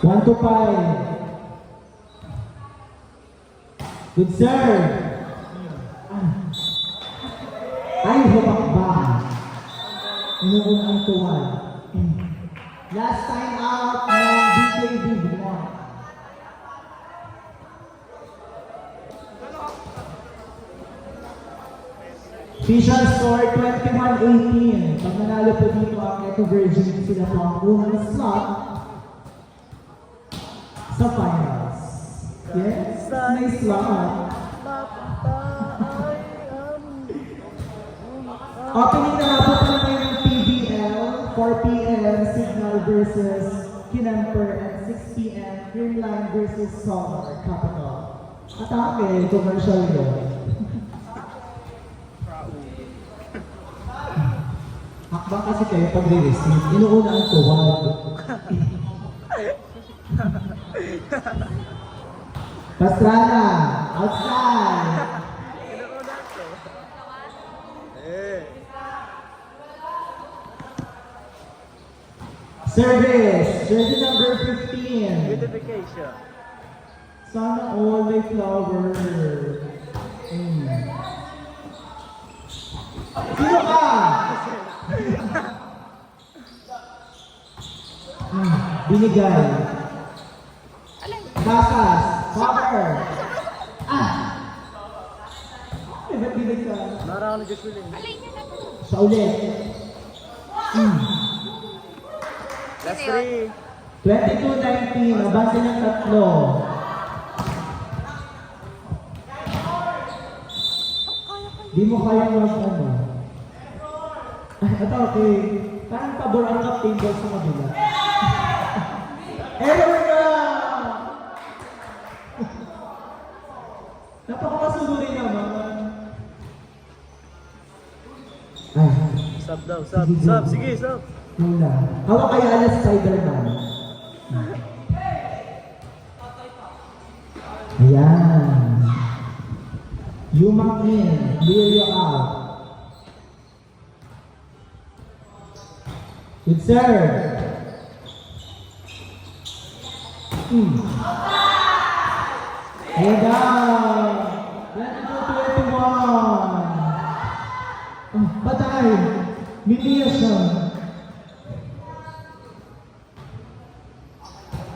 1 to 5. Good serve. Ay, humak ba? Inuunang tuwan. Last time out ng BKB Vlog. Official score 21-18. Pag nanalo po dito ang Eco Virgin, sila po ang unang slot sa finals. Yes, nice slot. Opening na nga po pala kayo ng PBL, 4 p.m. Signal versus Kinamper at 6 p.m. Greenline versus Summer Capital. Atake, commercial yun. Hakbang kasi kayo pag-re-receive, inuuna ang tuwag. Pastrana, outside. Service, jersey number 15. Beautification. Sana all may flower. Sino ka? Binigay. Basas. Cover. Ba't binigay? Nara ako nag-gustuling. Sa ulit. Last 3. 22-19. Abante ng tatlo. Di mo kaya mag-ano. Ito, okay. Parang pabor ang captain daw sa kabila. Error na! Napakamasuguri naman. Ay. Sub daw, sub. Sige, sub. Wala. Hawak kaya alas Spider-Man. Ayan. Yumak in. Clear you out. Good serve. Ayan down. 22-21. Patay. Mediation.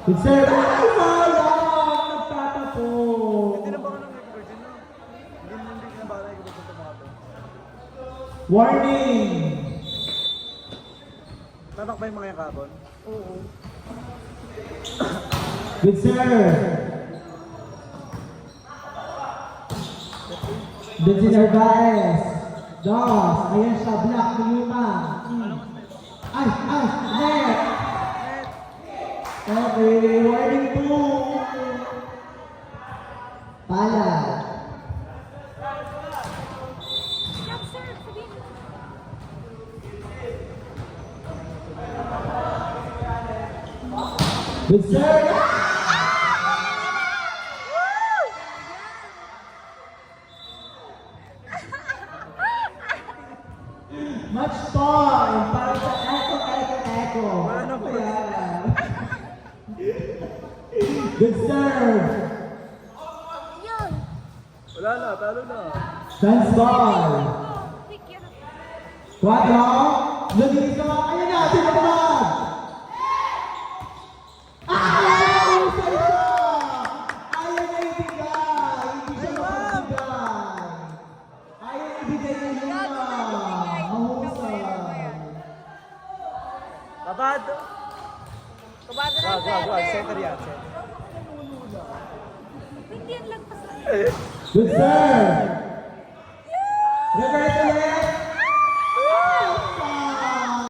Good serve. Ay, sayang! Nagtatapo. Hindi na ba ako nag-record yun? Hindi na ba ako nag-record sa tomato? Warning! Tatakbay mo kaya kabon? Oo. Good serve. Benji Narvaez. Dos. Ayan siya. Block ni Yuma. Ay! Net! Okay. Warning 2. Pala. Good serve. Much fun! Para sa echo. Ano ba? Ayan. Good serve. Wala na, talo na. Dance ball. Quadro. Luminis ka mga. Ayan na, tinatawag. Ayaw na ibigay. Hindi siya makagbigay. Ayaw na ibigay na yun na. Mahusay. Kabado. Kabado na Wag. Center yan, center. Hindi yan lagpas. Good serve. Reverse ulit.